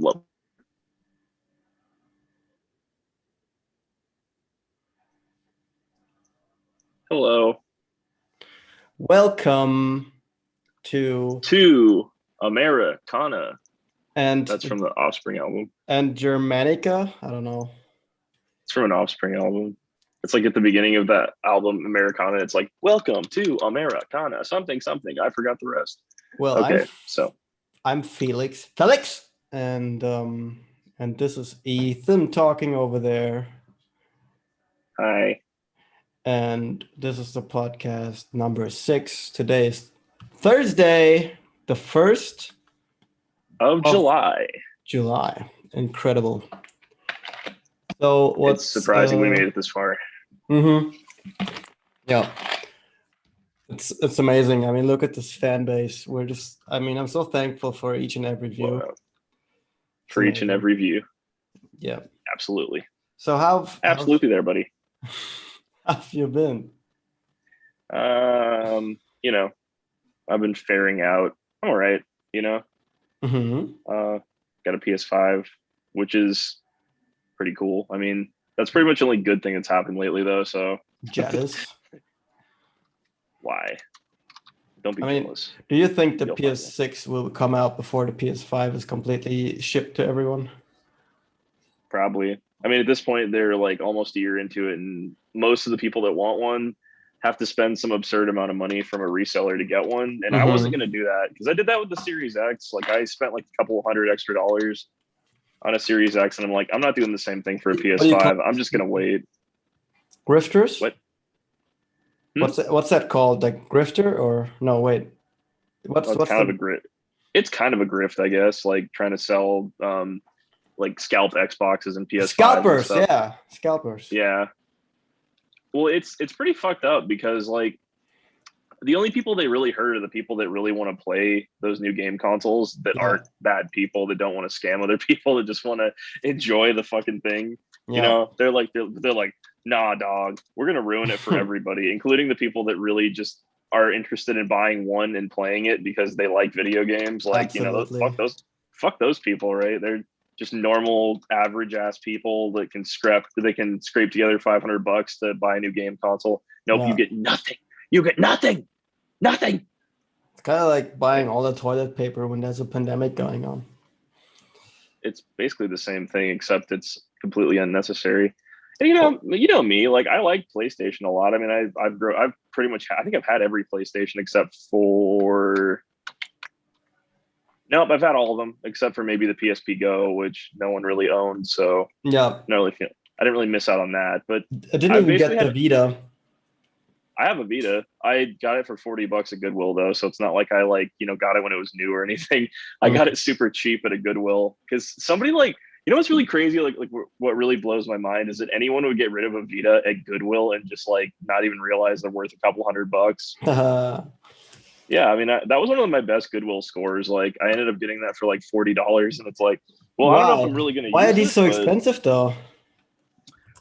love. Hello Welcome to to Americana. That's and from the Offspring album. and Germanica. I don't know. It's from an Offspring album. It's like at the beginning of that album, Americana. It's like, welcome to Americana. Something, something. I forgot the rest. Well, Okay, so I'm Felix. Felix, and this is Ethan talking over there, hi. and this is the podcast number 6. Today is Thursday, the 1st Of of July. July. Incredible. So It's what's surprising we made it this far. Mm-hmm. Yeah. It's amazing. I mean, look at this fan base. I'm so thankful for each and every view. Wow. It's For each and amazing. every view. Yeah. Absolutely. So Absolutely there, buddy. how have you been? You know, I've been faring out. I'm all right, you know. Mm-hmm. Got a PS5, which is pretty cool. I mean, that's pretty much the only good thing that's happened lately, though. So Jealous. why? Don't be I mean, jealous. do you think the You'll find it. PS6 will come out before the PS5 is completely shipped to everyone? Probably. I mean, at this point, they're like almost a year into it, and most of the people that want one have to spend some absurd amount of money from a reseller to get one. And I wasn't Mm-hmm. going to do that because I did that with the Series X. Like, I spent like a couple hundred extra dollars on a Series X, and I'm like, I'm not doing the same thing for a What do you call PS5. I'm just going to wait. grifters? What? What's that called? Like grifter or no? Wait. Well, What's kind of a the grift. It's kind of a grift, I guess. Like trying to sell like scalped Xboxes and PS5s and scalpers? stuff. Yeah, scalpers. Yeah. Well, it's pretty fucked up because like the only people they really hurt are the people that really want to play those new game consoles that Yeah, aren't bad people that don't want to scam other people that just want to enjoy the fucking thing. You yeah. know, they're like, nah, dog, we're gonna ruin it for everybody, including the people that really just are interested in buying one and playing it because they like video games. Like, you know, Absolutely. fuck those people, right? They're just normal, average ass people that can scrape together $500 to buy a new game console. Nope, you Yeah. get nothing. You get nothing. Nothing. It's kind of like buying all the toilet paper when there's a pandemic going on. It's basically the same thing, except it's completely unnecessary. And Well, you know me, like I like PlayStation a lot. I mean, I've pretty much I think I've had every PlayStation except for nope, I've had all of them except for maybe the PSP Go, which no one really owned. So yeah, no really feel I didn't really miss out on that. But I didn't I've even basically get the had Vita. I have a Vita. I got it for $40 at Goodwill though, so it's not like I like got it when it was new or anything. I got Mm. it super cheap at a Goodwill because somebody like what's really crazy like what really blows my mind is that anyone would get rid of a Vita at Goodwill and just like not even realize they're worth a couple $100. Yeah, I mean that was one of my best Goodwill scores. Like I ended up getting that for like $40, and it's like, well, I don't know if I'm Why? really going to Why are use these it, so but expensive though?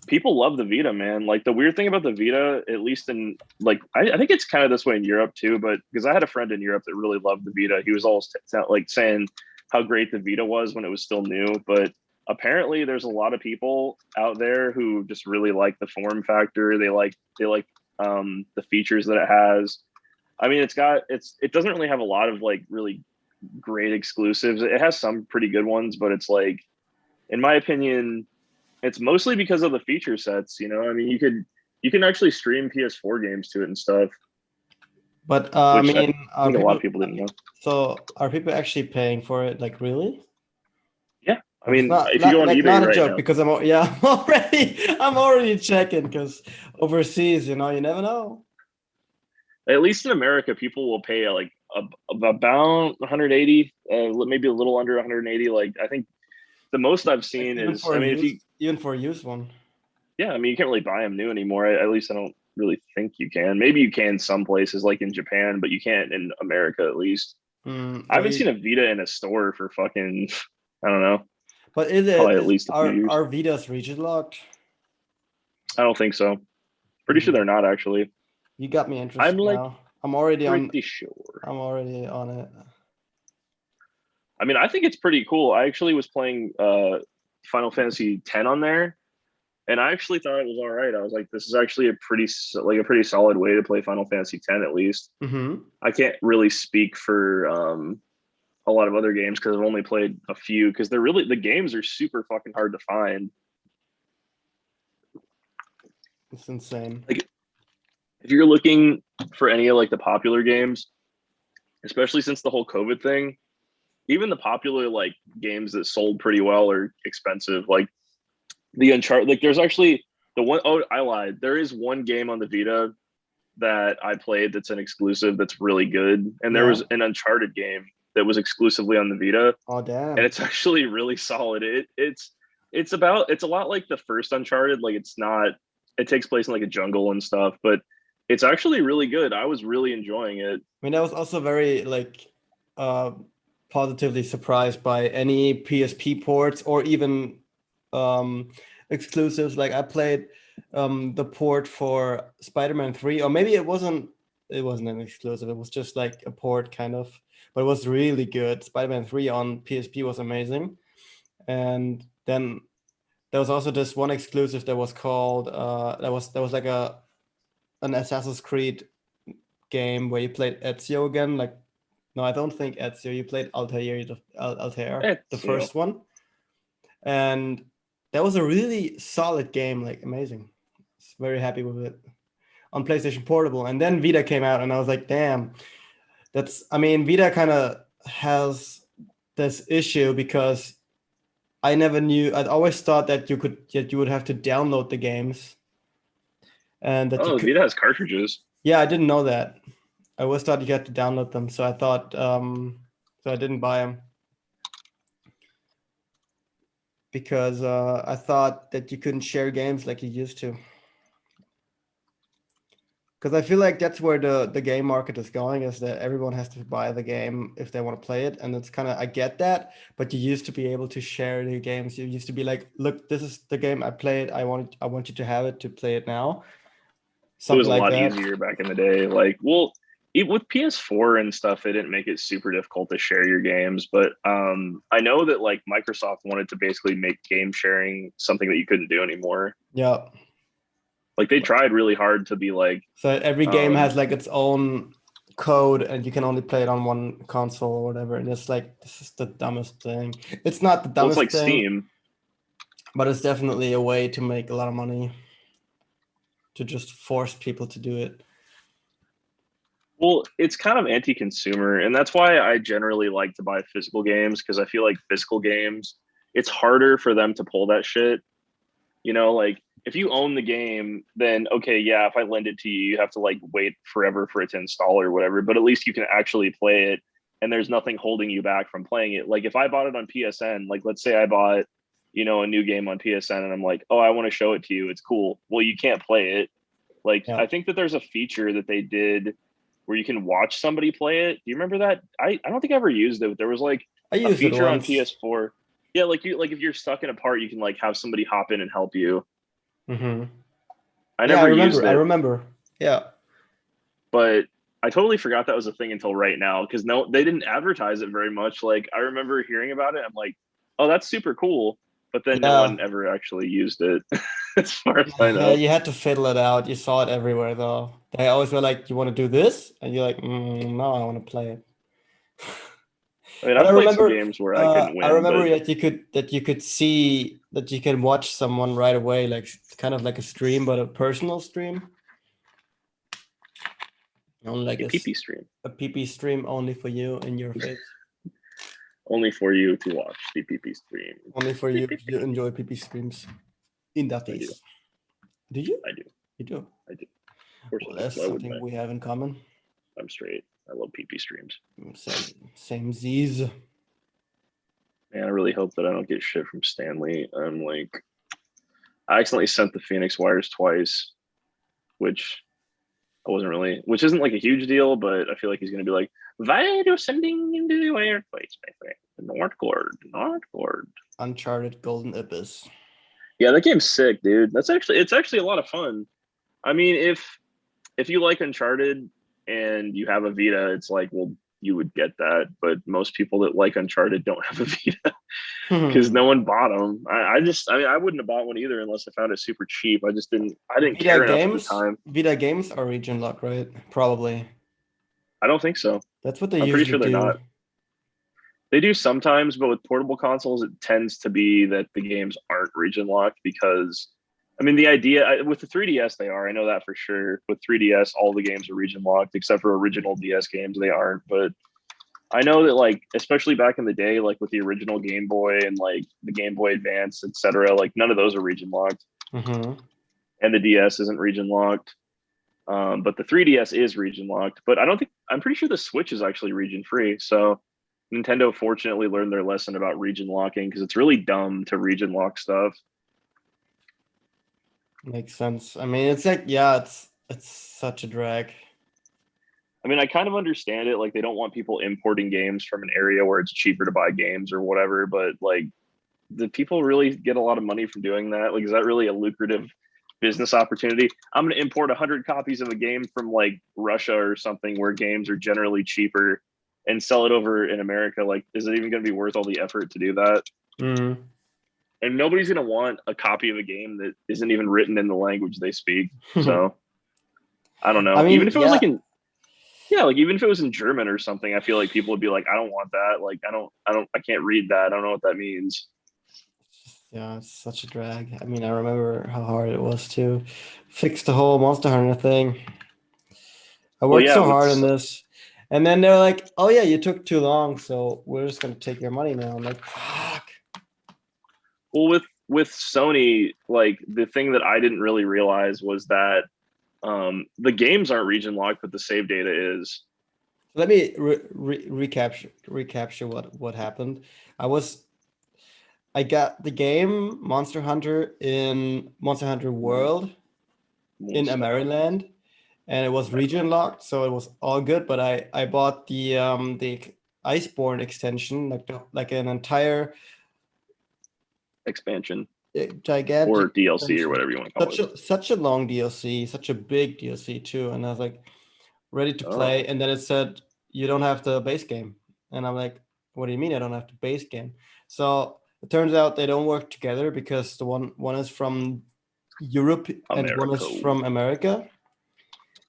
people love the Vita, man. Like the weird thing about the Vita, at least in like, I think it's kind of this way in Europe too. But because I had a friend in Europe that really loved the Vita, he was always like saying how great the Vita was when it was still new. But apparently, there's a lot of people out there who just really like the form factor. They like the features that it has. I mean, it doesn't really have a lot of like really great exclusives. It has some pretty good ones, but it's like, in my opinion, it's mostly because of the feature sets. I mean, you can actually stream PS4 games to it and stuff, But I which I mean, are think a lot people of people didn't know. actually paying for it? Like really? Yeah, I It's mean, not if you go not on like eBay not a right joke now, because I'm already checking because overseas, you never know. at least in America, people will pay like about 180, maybe a little under 180. Like I think the most I've Like seen is, I mean, if you, even for a used one. yeah, I mean, you can't really buy them new anymore. At least I don't really think you can. Maybe you can some places like in Japan, but you can't in America at least. I Well, haven't seen a Vita in a store for fucking, I don't know, but is it probably at is least a few years. our Vitas region locked? I don't think so. Pretty sure Mm, they're not actually. you got me I'm interested like now. I'm already on. pretty sure. I'm already on it. I mean, I think it's pretty cool. I actually was playing Final Fantasy X on there, and I actually thought it was all right. I was like, this is actually a pretty solid way to play Final Fantasy X at least. Mm-hmm. I can't really speak for a lot of other games because I've only played a few because the games are super fucking hard to find. It's insane. Like if you're looking for any of like the popular games, especially since the whole COVID thing, even the popular like games that sold pretty well are expensive. Like the Uncharted, like there's actually the one, oh, I lied. There is one game on the Vita that I played that's an exclusive that's really good. And there Yeah. was an Uncharted game that was exclusively on the Vita, Oh and damn. it's actually really solid. It's a lot like the first Uncharted. Like it's not, it takes place in like a jungle and stuff, but it's actually really good. I was really enjoying it. I mean, I was also very like uh positively surprised by any PSP ports or even um exclusives. Like I played the port for Spider-Man 3, or maybe it wasn't an exclusive, it was just like a port kind of, but it was really good. Spider-Man 3 on PSP was amazing. And then there was also this one exclusive that was called that was like an Assassin's Creed game where you played Ezio again. Like, no, I don't think Ezio. You played Altair, Altair, the It's, first one, and that was a really solid game. Like, amazing. Very happy with it on PlayStation Portable. And then Vita came out, and I was like, damn, that's. I mean, Vita kind of has this issue because I never knew. I'd always thought that you would have to download the games, and that you oh, could. Vita has cartridges. Yeah, I didn't know that. I always thought you had to download them, so I thought, so I didn't buy them because I thought that you couldn't share games like you used to. Because I feel like that's where the game market is going, is that everyone has to buy the game if they want to play it, and it's kind of, I get that, but you used to be able to share the games. You used to be like, look, this is the game I played. I want you to have it to play it now. It was Something a like lot that. easier back in the day. Like, well, with PS4 and stuff, they didn't make it super difficult to share your games. But I know that like Microsoft wanted to basically make game sharing something that you couldn't do anymore. Yeah. Like they tried really hard to be like, So every game has um, like its own code, and you can only play it on one console or whatever. And it's like, this is the dumbest thing. It's not the well, it's dumbest like thing, Steam. but it's definitely a way to make a lot of money, to just force people to do it. Well, it's kind of anti-consumer, and that's why I generally like to buy physical games because I feel like physical games, it's harder for them to pull that shit. You know, like if you own the game, then okay, yeah, if I lend it to you, you have to like wait forever for it to install or whatever, but at least you can actually play it and there's nothing holding you back from playing it. Like if I bought it on PSN, like let's say I bought, a new game on PSN and I'm like, "Oh, I want to show it to you. It's cool." Well, you can't play it. Like Yeah, I think that there's a feature that they did where you can watch somebody play it. Do you remember that? I don't think I ever used it. There was like I a used it feature on once. PS4. Yeah, like if you're stuck in a part, you can like have somebody hop in and help you. Hmm. I Yeah, I never used remember. I it, remember. Yeah. but I totally forgot that was a thing until right now because no, they didn't advertise it very much. Like I remember hearing about it, I'm like, oh, that's super cool, but then no Yeah. one ever actually used it, as far as I Yeah, know. you had to fiddle it out. You saw it everywhere, though. They always were like, "You want to do this?" And you're like, "No, I want to play it." I mean, But I've played some games where I couldn't I win, but remember that you could see that you can watch someone right away, like kind of like a stream, but a personal stream, only like a PP stream a PP stream only for you in your face, only for you to watch the PP stream. only for you if you enjoy PP streams in that I do, face. Do you? I do, You do. I do. Of course I Well, do. that's Why wouldn't something I? we have in common. I'm straight. I love PP streams. Same Z's. Man, I really hope that I don't get shit from Stanley. I'm like, I accidentally sent the Phoenix wires twice, which I wasn't really, which isn't like a huge deal, but I feel like he's going to be like, why are you sending into the wire twice, my friend? Northgord, Northgord. Uncharted Golden Abyss. Yeah, that game's sick, dude. It's actually a lot of fun. I mean, if you like Uncharted and you have a Vita, it's like, well, you would get that. But most people that like Uncharted don't have a Vita because no one bought them. I mean, I wouldn't have bought one either unless I found it super cheap. I didn't Vita care enough at the games, time. Vita games are region locked, right? Probably. I don't think so. That's what they I'm pretty usually sure they're do. not. They do sometimes, but with portable consoles, it tends to be that the games aren't region locked because, I mean, the idea with the 3DS they are. I know that for sure. With 3DS, all the games are region locked except for original DS games. They aren't. But I know that, like, especially back in the day, like with the original Game Boy and like the Game Boy Advance, etc., like none of those are region locked, and the DS isn't region locked. But the 3DS is region locked. But I don't think I'm pretty sure the Switch is actually region free. So Nintendo fortunately learned their lesson about region locking because it's really dumb to region lock stuff. Makes sense. I mean, it's like, yeah, it's such a drag. I mean, I kind of understand it. Like, they don't want people importing games from an area where it's cheaper to buy games or whatever. But like, do people really get a lot of money from doing that? Like, is that really a lucrative business opportunity? I'm going to import 100 copies of a game from like Russia or something where games are generally cheaper and sell it over in America. Like, is it even going to be worth all the effort to do that? Mm. And nobody's going to want a copy of a game that isn't even written in the language they speak. So I don't know. I mean, even if it was yeah. like like even if it was in German or something, I feel like people would be like, I don't want that. Like, I can't read that. I don't know what that means. Yeah, it's such a drag. I mean, I remember how hard it was to fix the whole Monster Hunter thing. I Well, worked yeah, so hard on this. And then they're like, oh yeah, you took too long, so we're just gonna take your money now. I'm like, fuck. well, with Sony, like the thing that I didn't really realize was that the games aren't region locked, but the save data is. Let me recapture what happened. I got the game Monster Hunter in Monster Hunter World in Maryland, and it was region locked, so it was all good. But I bought the Iceborne extension, like an entire expansion gigantic or DLC extension. or whatever you want to call it. Such a long DLC, such a big DLC too, and I was like ready to play, and then it said you don't have the base game, and I'm like, what do you mean I don't have the base game? So it turns out they don't work together because the one is from Europe and one is from America,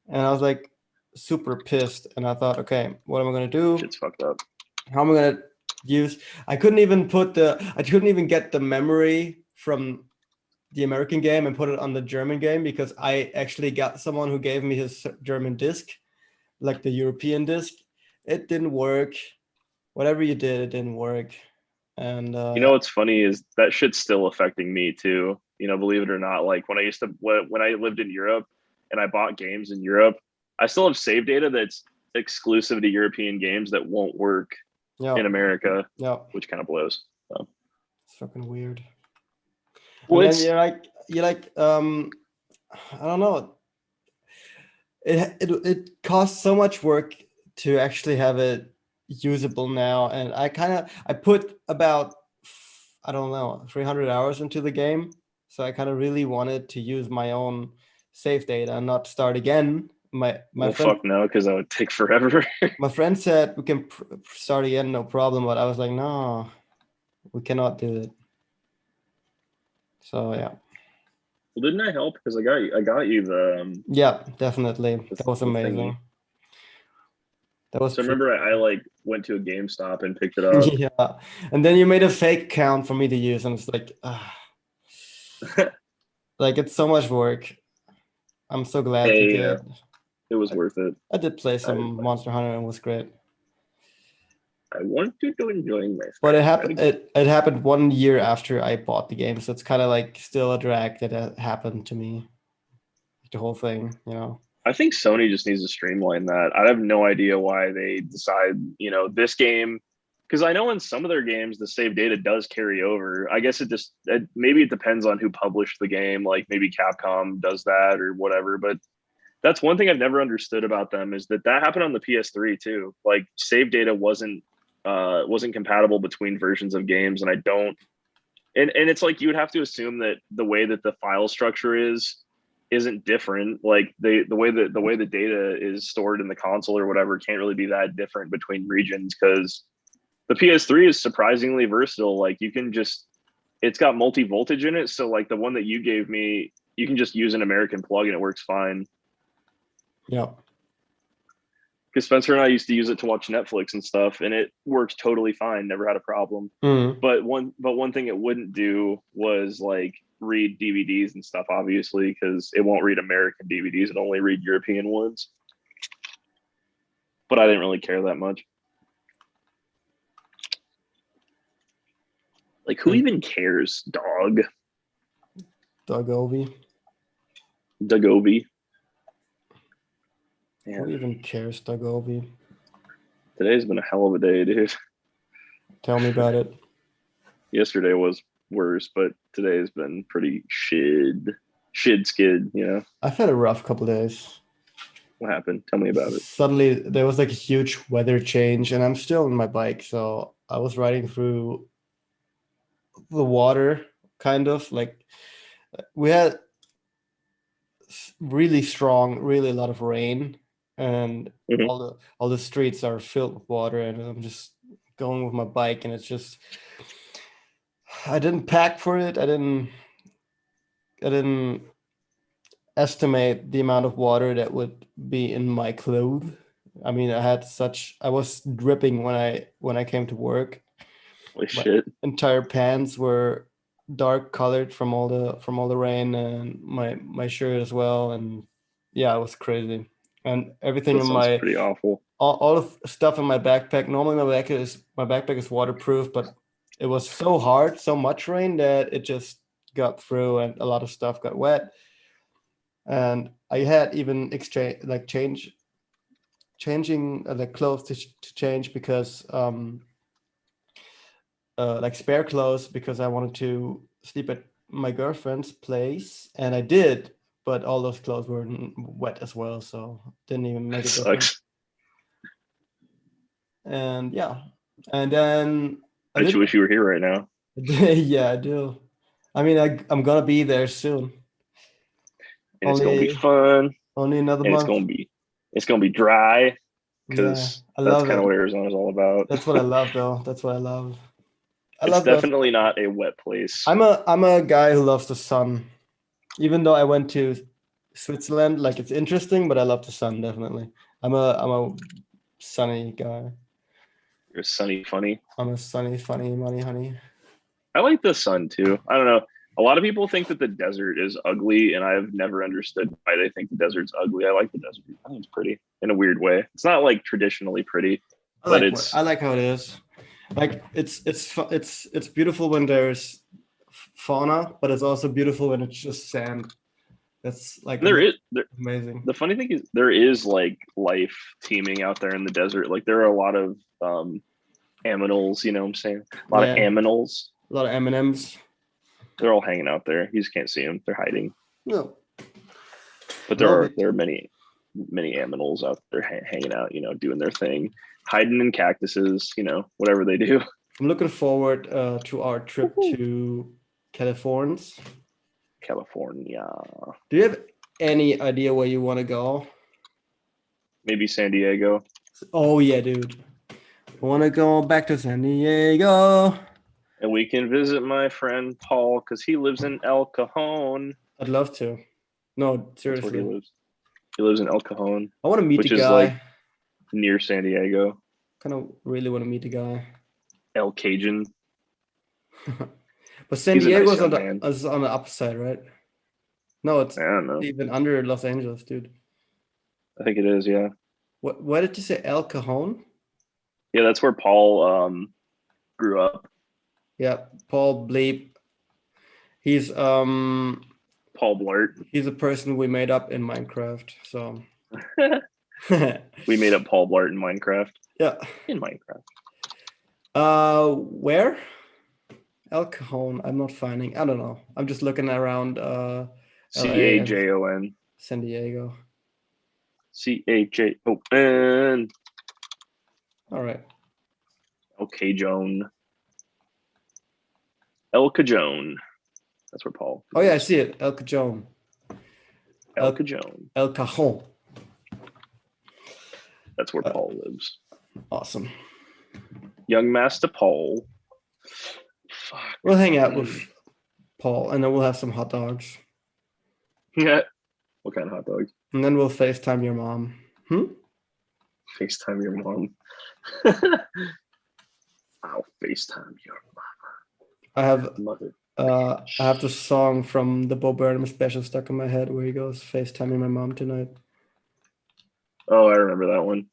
and I was like super pissed, and I thought, okay, what am I gonna do? Shit's fucked up. How am I gonna use? I couldn't even get the memory from the American game and put it on the German game because I actually got someone who gave me his German disc, like the European disc. It didn't work. Whatever you did, it didn't work. And you know what's funny is that shit's still affecting me too. You know, believe it or not, like when I lived in Europe and I bought games in Europe, I still have save data that's exclusive to European games that won't work in America, which kind of blows. So. It's fucking weird. Well, and then you're like, I don't know. It costs so much work to actually have it usable now, and I put about, I don't know, 300 hours into the game, so I kind of really wanted to use my own save data and not start again. My friend, fuck no, because that would take forever. My friend said we can start again, no problem, but I was like, no, we cannot do it. So yeah. Well, didn't I help? Because I got you the. Yeah, definitely. That was amazing. That was. So remember, I like went to a GameStop and picked it up. Yeah, and then you made a fake account for me to use, and it's like, like it's so much work. I'm so glad you did. It was worth it. I did play some Monster Hunter and it was great. I want you to enjoy my. But it happened. It happened 1 year after I bought the game, so it's kind of like still a drag that happened to me. The whole thing, you know. I think Sony just needs to streamline that. I have no idea why they decide, you know, this game, because I know in some of their games the save data does carry over. I guess maybe it depends on who published the game. Like maybe Capcom does that or whatever. But that's one thing I've never understood about them is that happened on the PS3 too. Like save data wasn't compatible between versions of games, and I don't. And it's like you would have to assume that the way that the file structure is isn't different. Like the way that the way the data is stored in the console or whatever can't really be that different between regions because the PS3 is surprisingly versatile. Like you can just it's got multi voltage in it, so like the one that you gave me, you can just use an American plug and it works fine. Yeah. Because Spencer and I used to use it to watch Netflix and stuff, and it worked totally fine. Never had a problem. Mm. But one thing it wouldn't do was like read DVDs and stuff, obviously, because it won't read American DVDs. It only read European ones. But I didn't really care that much. Like, who even cares, dog? Dogovi. Dagovi. Who even cares, Dogovi? Today's been a hell of a day, dude. Tell me about it. Yesterday was worse, but today's been pretty skid, you know? I've had a rough couple days. What happened? Tell me about it. Suddenly there was like a huge weather change, and I'm still on my bike, so I was riding through the water, kind of like we had really strong, really a lot of rain, and Mhm. all the streets are filled with water, and I'm just going with my bike, and it's just I didn't pack for it. I didn't estimate the amount of water that would be in my clothes. I mean, I was dripping when I came to work. Holy My shit. entire pants were dark colored from all the rain, and my shirt as well. And yeah, it was crazy. And everything That in sounds my pretty awful. all the stuff in my backpack. Normally my backpack is waterproof, but it was so hard, so much rain that it just got through, and a lot of stuff got wet. And I had even changing the clothes to change because like spare clothes because I wanted to sleep at my girlfriend's place, and I did, but all those clothes were wet as well, so didn't even make That a difference. sucks. And yeah, and then I Bet you didn't. wish you were here right now. Yeah, I do. I mean, I'm gonna be there soon. And it's gonna be Only fun. only another And month. it's gonna be dry Yeah, because I that's love kind of it. what Arizona's all about. That's what I love, though. That's what I love. I It's love those. definitely not a wet place. I'm a guy who loves the sun. Even though I went to Switzerland, like it's interesting, but I love the sun definitely. I'm a sunny guy. You're sunny funny. I'm a sunny, funny, money, honey. I like the sun too. I don't know. A lot of people think that the desert is ugly, and I've never understood why they think the desert's ugly. I like the desert. I think it's pretty in a weird way. It's not like traditionally pretty, but I it's like how it is. Like it's beautiful when there's fauna, but it's also beautiful when it's just sand. That's like there is there, amazing. the funny thing is there is like life teeming out there in the desert. Like there are a lot of aminals, you know what I'm saying? A lot of Yeah, aminals. a lot of M&Ms. They're all hanging out there. You just can't see them. They're hiding. No, But love it. there are many aminals out there hanging out, you know, doing their thing, hiding in cactuses, you know, whatever they do. I'm looking forward to our trip Woo-hoo. to California. California, Do you have any idea where you want to go? maybe San Diego. Oh yeah, dude. I want to go back to San Diego. And we can visit my friend Paul because he lives in El Cajon. I'd love to. No, That's where he seriously. lives. He lives in El Cajon, I want to meet the which is like guy. near San Diego. Kind of really want to meet the guy. El Cajun. But San He's a Diego nice is on young man. the upside, right? No, it's I don't know. even under Los Angeles, dude. I think it is. Yeah. What did you say? El Cajon? Yeah, that's where Paul grew up. Yeah, Paul Bleep. He's Paul Blart. he's a person we made up in Minecraft. So We made up Paul Blart in Minecraft. yeah. In Minecraft. Where? El Cajon. I'm not finding. I don't know. I'm just looking around LA and Cajon. San Diego. Cajon. All right. El Cajon. El Cajon. That's where Paul. Oh yeah, I see it. El Cajon. El Cajon. El Cajon. That's where Paul lives. Awesome. Young Master Paul. Fuck. We'll hang out with Paul, and then we'll have some hot dogs. Yeah. What kind of hot dogs? And then we'll FaceTime your mom. FaceTime your mom. I'll FaceTime your I have mother. I have the song from the Bo Burnham special stuck in my head where he goes, FaceTiming my mom tonight. Oh, I remember that one.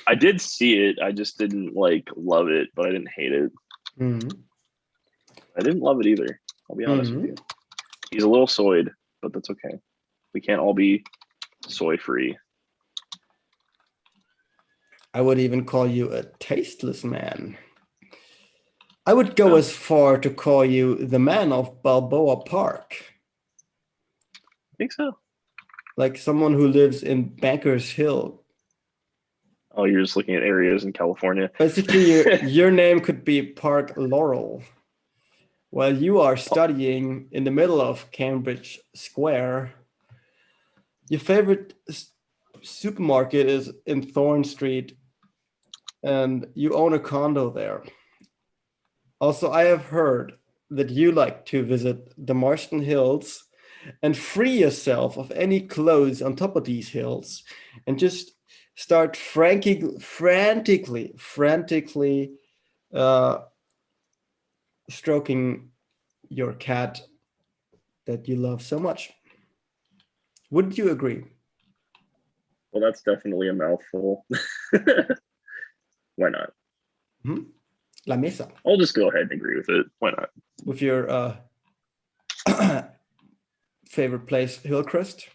I did see it. I just didn't like love it, but I didn't hate it. I didn't love it either. I'll be honest with you. He's a little soyed, but that's okay. We can't all be soy free. I would even call you a tasteless man. I would go as far to call you the man of Balboa Park. I think so. Like someone who lives in Bankers Hill. Oh, you're just looking at areas in California. Basically, your name could be Park Laurel. While you are studying in the middle of Cambridge Square, your favorite supermarket is in Thorn Street, and you own a condo there. Also, I have heard that you like to visit the Marston Hills and free yourself of any clothes on top of these hills and just start frantically stroking your cat that you love so much. Would you agree? Well, that's definitely a mouthful. Why not? La Mesa. I'll just go ahead and agree with it. Why not? With your favorite place, Hillcrest?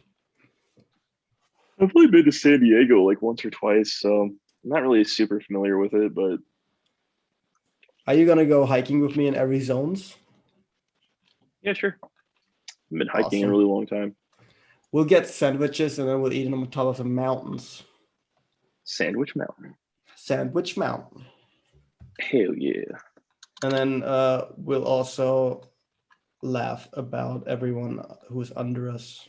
I've only been to San Diego like once or twice, so I'm not really super familiar with it, but are you gonna go hiking with me in every zones? Yeah, sure. I've been hiking in a really long time. We'll get sandwiches and then we'll eat them on top of the mountains. Sandwich Mountain. Sandwich Mountain. Hell yeah. And then we'll also laugh about everyone who's under us.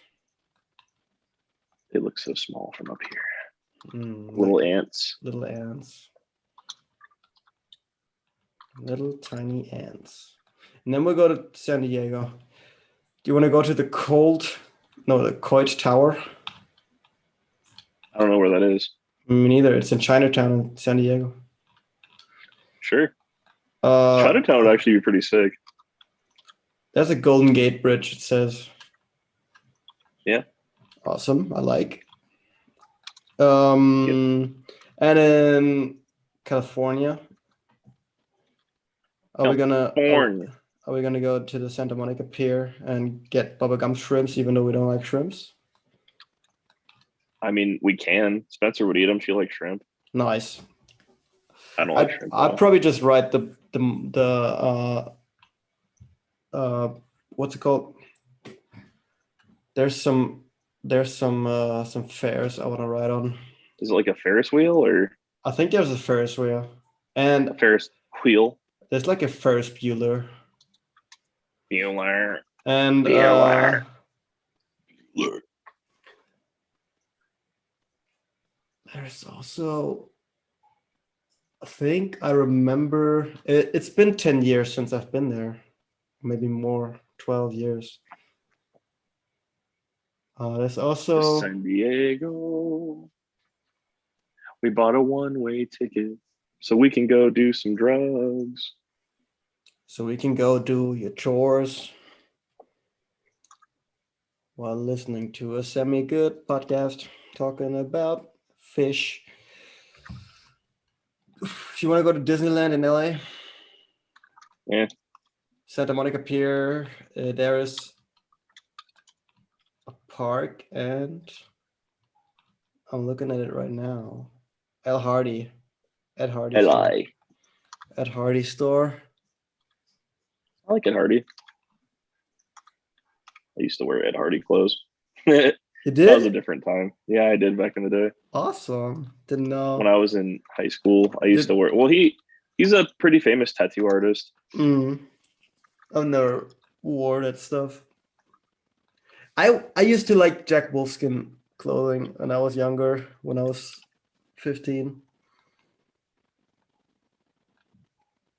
They look so small from up here. Little ants. Little ants. Little tiny ants. And then we'll go to San Diego. Do you want to go to the Coit Tower? I don't know where that is. Me neither. It's in Chinatown in San Diego. Sure. Chinatown would actually be pretty sick. There's a Golden Gate Bridge, it says. Yeah. Awesome. I like. And in California, are we gonna go to the Santa Monica Pier and get bubblegum shrimps, even though we don't like shrimps? I mean, we can. Spencer would eat them. She likes shrimp. Nice. I don't like shrimp. I'd probably just write the what's it called? There's some fairs I want to ride on. Is it like a Ferris wheel or? I think there's a Ferris wheel. And a Ferris wheel. There's like a Ferris Bueller. Bueller. And Bueller. There's also, I think I remember, it's been 10 years since I've been there. Maybe more, 12 years. There's also San Diego. We bought a one-way ticket so we can go do some drugs. So we can go do your chores while listening to a semi-good podcast talking about fish. If you want to go to Disneyland in LA, yeah, Santa Monica Pier, there is a park, and I'm looking at it right now. Ed Hardy LI. Ed Hardy store. I like Ed Hardy. I used to wear Ed Hardy clothes. You did? That was a different time. Yeah, I did back in the day. Awesome. Didn't know. When I was in high school, I used to wear. Well, he's a pretty famous tattoo artist. I've never wore that stuff. I used to like Jack Wolfskin clothing when I was younger, when I was 15.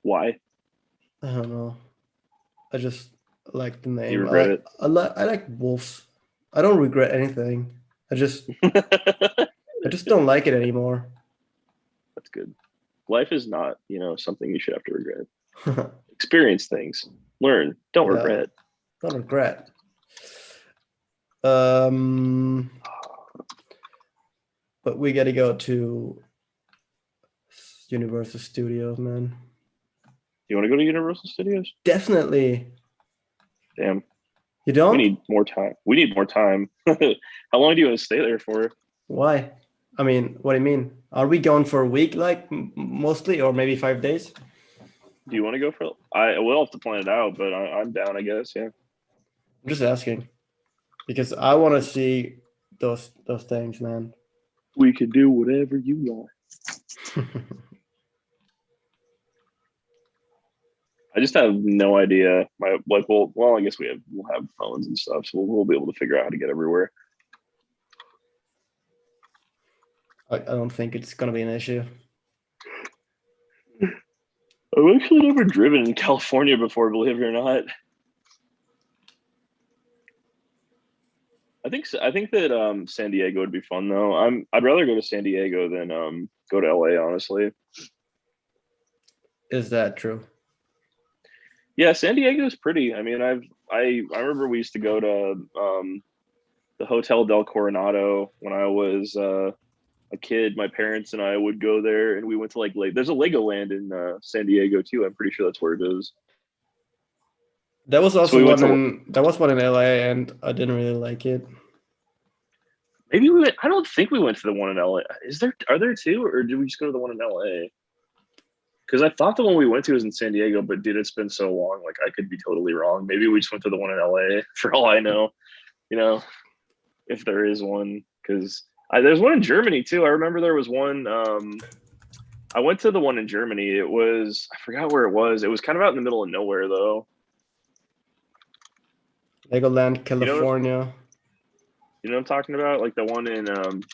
Why? I don't know. I just like the Do you name. regret it? I like wolves. I don't regret anything. I just That's I just don't like it anymore. good. Life is not, something you should have to regret. Experience things, learn, don't Yeah, regret. don't regret. Um, but we got to go to Universal Studios, man. You want to go to Universal Studios? Definitely. Damn, You we don't? need more time. We need more time. How long do you want to stay there for? Why? I mean, what do you mean? Are we going for a week, like mostly, or maybe 5 days? Do you want to go for? I will have to plan it out, but I'm down. I guess. Yeah. I'm just asking because I want to see those things, man. We could do whatever you want. I just have no idea. I guess we'll have phones and stuff, so we'll be able to figure out how to get everywhere. I don't think it's gonna be an issue. I've actually never driven in California before, believe it or not. I think that San Diego would be fun though. I'd rather go to San Diego than go to LA, honestly. Is that true? Yeah, San Diego's pretty. I mean, I remember we used to go to the Hotel Del Coronado when I was a kid. My parents and I would go there, and we went to there's a Legoland in San Diego too. I'm pretty sure that's where it is. There was So also we went one to in LA, and I didn't really like it. maybe we went. I don't think we went to the one in LA. Are there two, or did we just go to the one in LA? Because I thought the one we went to was in San Diego, but dude, it's been so long. Like I could be totally wrong. Maybe we just went to the one in LA for all I know. You know, if there is one, because there's one in Germany too. I remember there was one. I went to the one in Germany. I forgot where it was. It was kind of out in the middle of nowhere though. Legoland, You know, California. you know what I'm talking about? Like the one in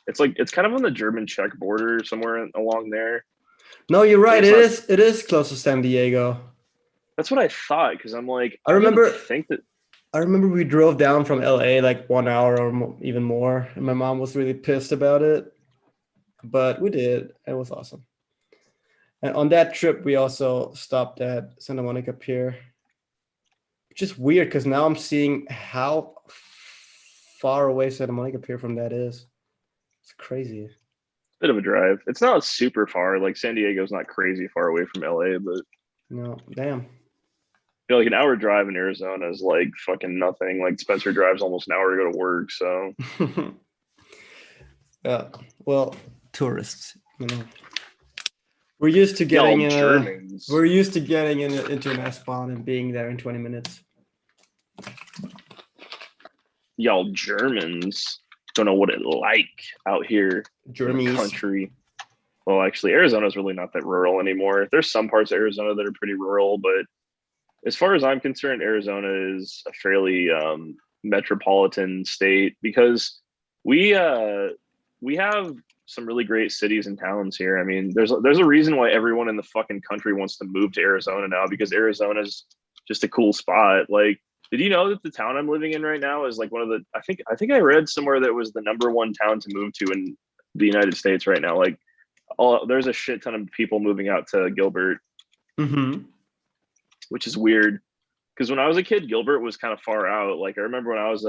it's kind of on the German Czech border somewhere along there. No, you're But right. it's not. It is close to San Diego. That's what I thought because I'm like I I didn't remember think that. I remember we drove down from LA like 1 hour or even more, and my mom was really pissed about it. But we did. It was awesome. And on that trip, we also stopped at Santa Monica Pier, which is weird because now I'm seeing how far away Santa Monica Pier from that is. It's crazy. Bit of a drive. It's not super far. Like San Diego's not crazy far away from LA, but No, damn. like an hour drive in Arizona is like fucking nothing. Like Spencer drives almost an hour to go to work. So Yeah. Well, tourists, you know. We're used to y'all getting Germans, into an S-Bahn and being there in 20 minutes. y'all Germans don't know what it like out here in the Germies. country. Well, actually, Arizona's really not that rural anymore. There's some parts of Arizona that are pretty rural, but as far as I'm concerned, Arizona is a fairly metropolitan state because we we have some really great cities and towns here. I mean, there's a reason why everyone in the fucking country wants to move to Arizona now because Arizona's just a cool spot. Like, did you know that the town I'm living in right now is like one of the I think I read somewhere that it was the #1 town to move to in the United States right now. Like, there's a shit ton of people moving out to Gilbert, Mm-hmm. which is weird because when I was a kid, Gilbert was kind of far out. Like, I remember when I was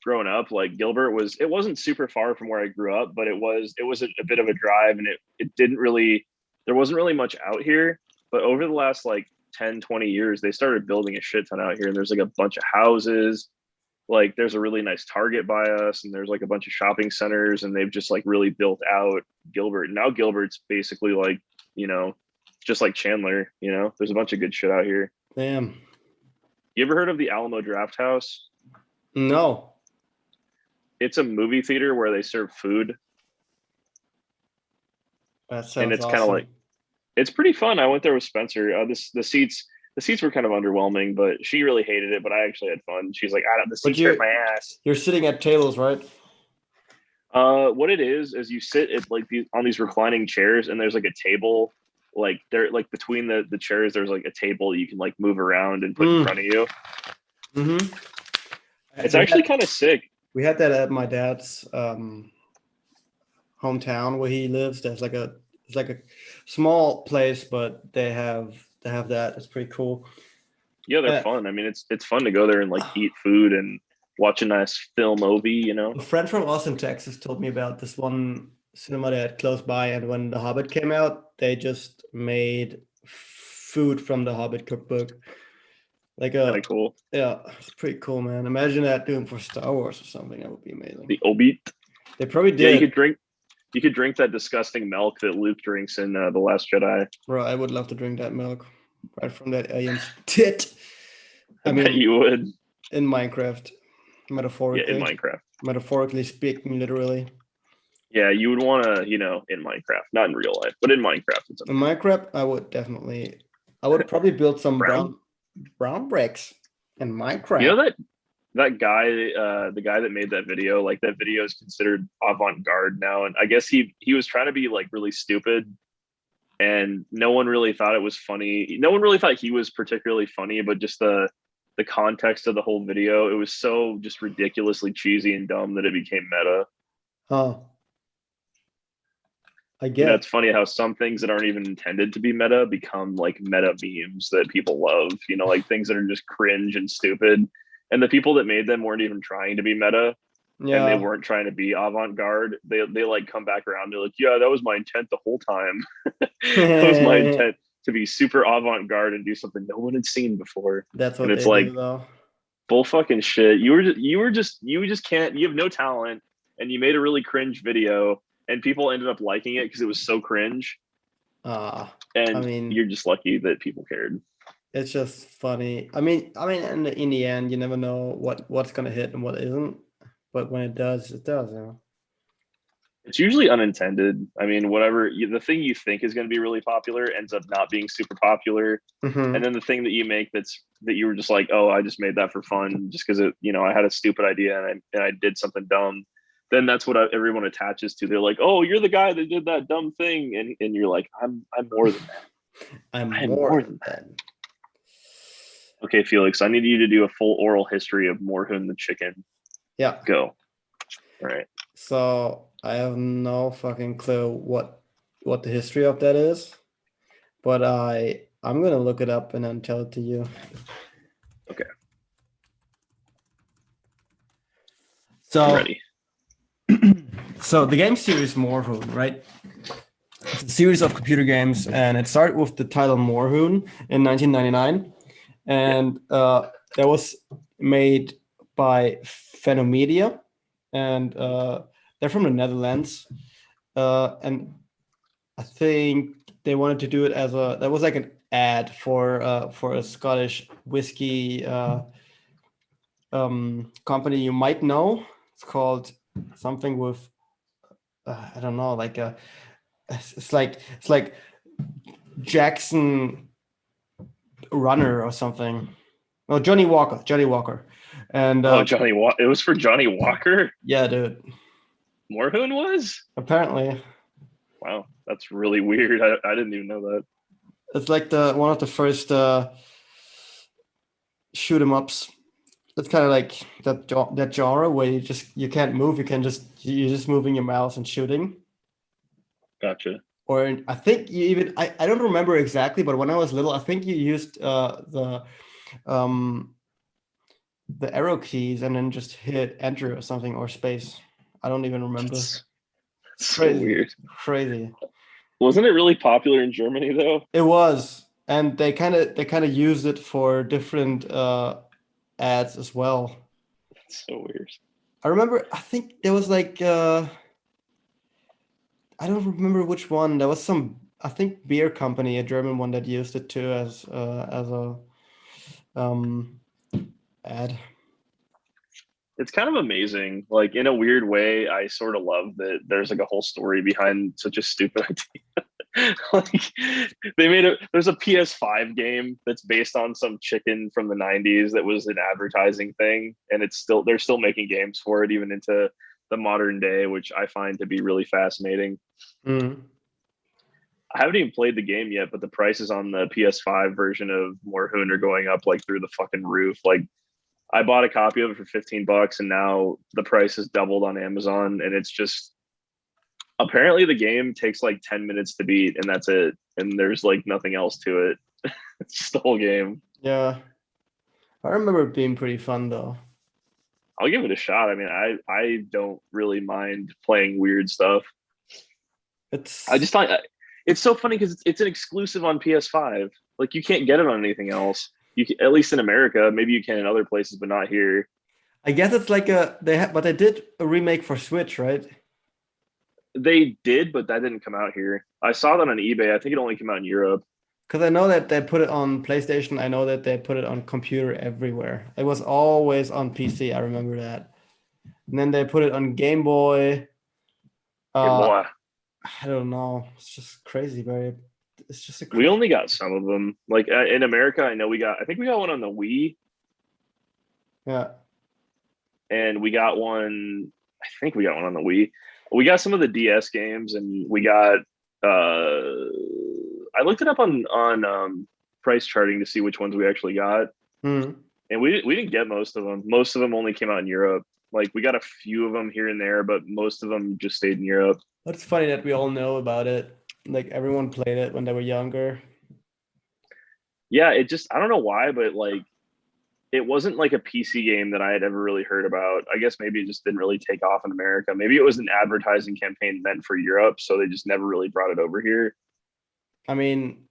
growing up, like Gilbert it wasn't super far from where I grew up, but it was a bit of a drive, and it didn't really there wasn't really much out here. But over the last like 10, 20 years, they started building a shit ton out here, and there's like a bunch of houses. Like there's a really nice Target by us, and there's like a bunch of shopping centers, and they've just like really built out Gilbert. Now Gilbert's basically like, you know, just like Chandler, you know, there's a bunch of good shit out here. Damn. You ever heard of the Alamo Draft House? No. It's a movie theater where they serve food, That and sounds it's kind of awesome. like it's pretty fun. I went there with Spencer. The seats the seats were kind of underwhelming, but she really hated it. But I actually had fun. She's like, "I don't. The But seats hurt my ass." you're sitting at tables, right? What it is you sit at like on these reclining chairs, and there's like a table, like there, like between the chairs, there's like a table you can like move around and put in front of you. Mm-hmm. It's actually kind of sick. We had that at my dad's hometown where he lives. There's like a small place, but they have that. It's pretty cool. Yeah, they're fun. I mean, it's fun to go there and like eat food and watch a nice film movie, you know. A friend from Austin, Texas, told me about this one cinema they had close by, and when The Hobbit came out, they just made food from the Hobbit cookbook. Like Kind of cool. Yeah, it's pretty cool, man. Imagine that doing for Star Wars or something. That would be amazing. The Obit. They probably did. Yeah, you could drink that disgusting milk that Luke drinks in The Last Jedi. Bro, I would love to drink that milk right from that alien's tit. I mean, you would. In Minecraft, metaphorically. Yeah, in Minecraft. Metaphorically speaking, literally. Yeah, you would want to, you know, in Minecraft, not in real life, but in Minecraft. In Minecraft, I would probably build some brown bricks in Minecraft. You know that guy, the guy that made that video, like that video is considered avant-garde now, and I guess he was trying to be like really stupid, and no one really thought it was funny. No one really thought he was particularly funny, but just the context of the whole video, it was so just ridiculously cheesy and dumb that it became meta. Oh, I get. You know, it's funny how some things that aren't even intended to be meta become like meta memes that people love. You know, like things that are just cringe and stupid. And the people that made them weren't even trying to be meta. Yeah. And they weren't trying to be avant-garde. They like come back around. They're like, yeah, that was my intent the whole time. That was my intent, to be super avant-garde and do something no one had seen before. That's what it's like, do, though. Bull fucking shit. You just can't. You have no talent, and you made a really cringe video, and people ended up liking it because it was so cringe. And I mean, you're just lucky that people cared. It's just funny. I mean, in the end, you never know what's gonna hit and what isn't. But when it does, it does. You know. It's usually unintended. I mean, the thing you think is going to be really popular ends up not being super popular. Mm-hmm. And then the thing that you make that you were just like, oh, I just made that for fun, just because I had a stupid idea and I did something dumb. Then that's what everyone attaches to. They're like, oh, you're the guy that did that dumb thing, and you're like, I'm more than that. I'm more than that. Okay, Felix, I need you to do a full oral history of Morhun the chicken. Yeah. Go. All right. So I have no fucking clue what the history of that is, but I'm gonna look it up and then tell it to you. Okay. So I'm ready. So the game series Morhun, right? It's a series of computer games, and it started with the title Morhun in 1999, and that was made by Phenomedia, and they're from the Netherlands, and I think they wanted to do it as that was like an ad for a Scottish whiskey company you might know. It's called something with I don't know, like it's like Jackson Runner or something. Oh, Johnny Walker. And Johnny Walker. It was for Johnny Walker? Yeah, dude. Morhun was? Apparently. Wow, that's really weird. I didn't even know that. It's like one of the first shoot 'em ups. It's kind of like that genre where you can't move. You're just moving your mouse and shooting. Gotcha. Or I think you even I don't remember exactly, but when I was little, I think you used the arrow keys and then just hit enter or something, or space. I don't even remember. That's so weird. Crazy. Wasn't it really popular in Germany though? It was, and they kind of used it for different ads as well. That's so weird. I remember. I think there was like I don't remember which one. There was some, I think, beer company, a German one, that used it too as a ad. It's kind of amazing. Like, in a weird way, I sort of love that there's like a whole story behind such a stupid idea. Like they made there's a PS5 game that's based on some chicken from the 90s that was an advertising thing, and they're still making games for it even into the modern day, which I find to be really fascinating. Mm. I haven't even played the game yet, but the prices on the PS5 version of Morhoon are going up like through the fucking roof. Like I bought a copy of it for $15 and now the price has doubled on Amazon, and it's just apparently the game takes like 10 minutes to beat and that's it. And there's like nothing else to it. It's just the whole game. Yeah. I remember it being pretty fun though. I'll give it a shot. I mean, I don't really mind playing weird stuff. I It's just find it's so funny because it's an exclusive on PS5. Like you can't get it on anything else. You can, at least in America, maybe you can in other places, but not here. I guess it's like but they did a remake for Switch, right? They did, but that didn't come out here. I saw that on eBay. I think it only came out in Europe. Because I know that they put it on PlayStation. I know that they put it on computer everywhere. It was always on PC. I remember that. And then they put it on Game Boy. Game Uh, Boy. I don't know. It's just crazy, very. It's just a We crazy. only got some of them. Like in America, I know I think we got one on the Wii, Yeah. and we got one. I think we got one on the Wii. We got some of the DS games, and we got. I looked it up on price charting to see which ones we actually got, Hmm. and we didn't get most of them. Most of them only came out in Europe. Like we got a few of them here and there, but most of them just stayed in Europe. It's funny that we all know about it. Like everyone played it when they were younger. Yeah, it just I don't know why, but like it wasn't like a PC game that I had ever really heard about. I guess maybe it just didn't really take off in America. Maybe it was an advertising campaign meant for Europe, so they just never really brought it over here. I mean,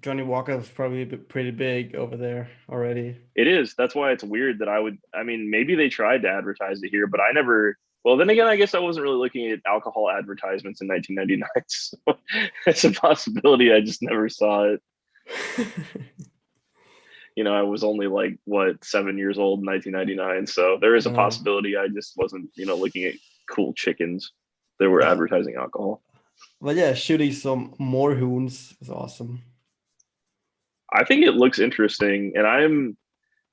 Johnny Walker was probably pretty big over there already. It is. That's why it's weird that I mean, maybe they tried to advertise it here, but I never. Well, then again, I guess I wasn't really looking at alcohol advertisements in 1999, so it's a possibility. I just never saw it. I was only like what 7 years old in 1999, so there is a possibility I just wasn't looking at cool chickens that were Yeah. advertising alcohol. But yeah, shooting some more hoons is awesome. I think it looks interesting, and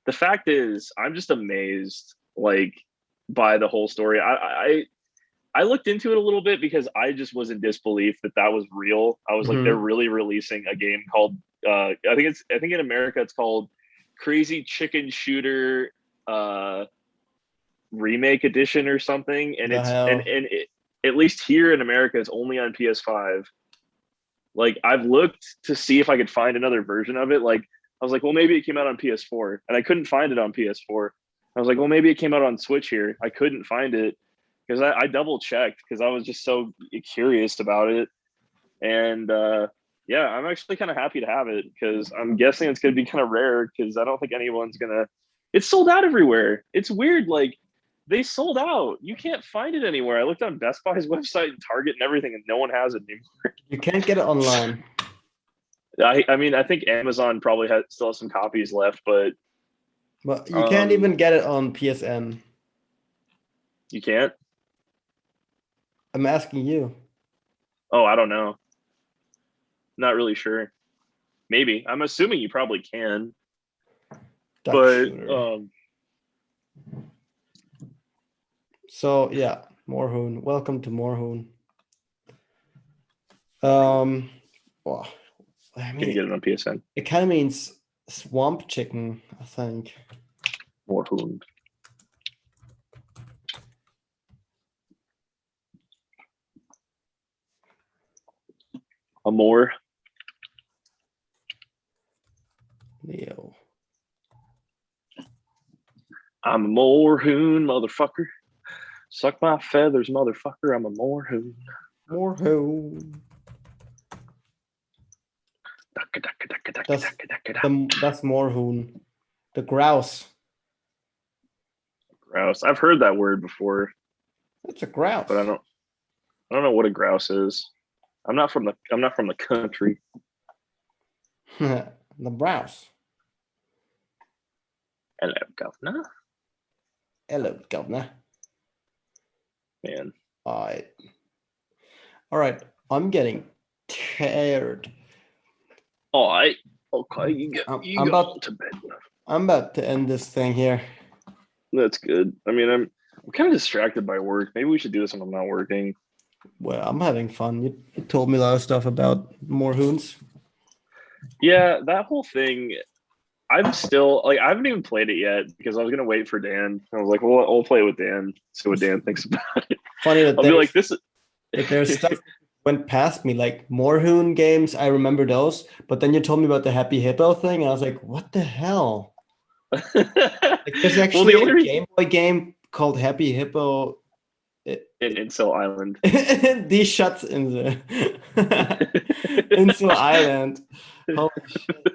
the fact is I'm just amazed like by the whole story. I looked into it a little bit because I just was in disbelief that was real. I was like, they're really releasing a game called I think in America it's called Crazy Chicken Shooter Remake Edition or something, and at least here in America it's only on PS5. Like I've looked to see if I could find another version of it. Like I was like, well, maybe it came out on PS4, and I couldn't find it on PS4. I was like, well, maybe it came out on Switch here. I couldn't find it because I double checked because I was just so curious about it. And yeah, I'm actually kind of happy to have it because I'm guessing it's going to be kind of rare because I don't think anyone's going to. It's sold out everywhere. It's weird. Like they sold out. You can't find it anywhere. I looked on Best Buy's website and Target and everything, and no one has it anymore. You can't get it online. I mean, I think Amazon probably still has some copies left, but you can't even get it on PSN. You can't? I'm asking you. Oh, I don't know. Not really sure. Maybe. I'm assuming you probably can. Duck but shooter. So yeah, Morhoon. Welcome to Morhoon. Well, I can you get it on PSN? It kind of means swamp chicken, I think. Morhoon. Amor. Leo. I'm a Morhoon, motherfucker. Suck my feathers, motherfucker. I'm a Morhoon. Morhoon. That's Morhoon. The grouse. Grouse. I've heard that word before. It's a grouse. But I don't know what a grouse is. I'm not from the country. The grouse. Hello, governor. Hello, governor. Man. All right. I'm getting tired. All right. Okay, I'm go about to bed. I'm about to end this thing here. That's good. I mean, I'm kind of distracted by work. Maybe we should do this when I'm not working. Well, I'm having fun. You told me a lot of stuff about Moorhoons. Yeah, that whole thing. I'm still like I haven't even played it yet because I was gonna wait for Dan. I was like, well, I'll play it with Dan, see what Dan thinks about it. Funny that I'll be like, this. there's stuff that went past me, like Moorhoon games. I remember those, but then you told me about the Happy Hippo thing, and I was like, what the hell? Like, there's Well, the actually only a reason Game Boy game called Happy Hippo. in Incel Island. These shots in the into Island. Holy shit.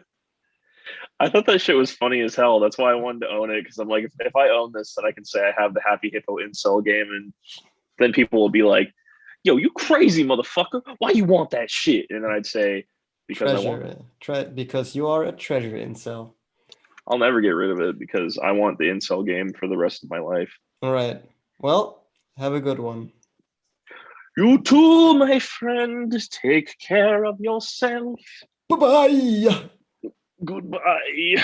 I thought that shit was funny as hell. That's why I wanted to own it because I'm like, if I own this, then I can say I have the Happy Hippo Incel game, and then people will be like, "Yo, you crazy motherfucker! Why you want that shit?" And then I'd say, "Because I want it. Because you are a treasure incel. I'll never get rid of it because I want the Incel game for the rest of my life." All right. Well, have a good one. You too, my friend. Take care of yourself. Bye bye. Goodbye.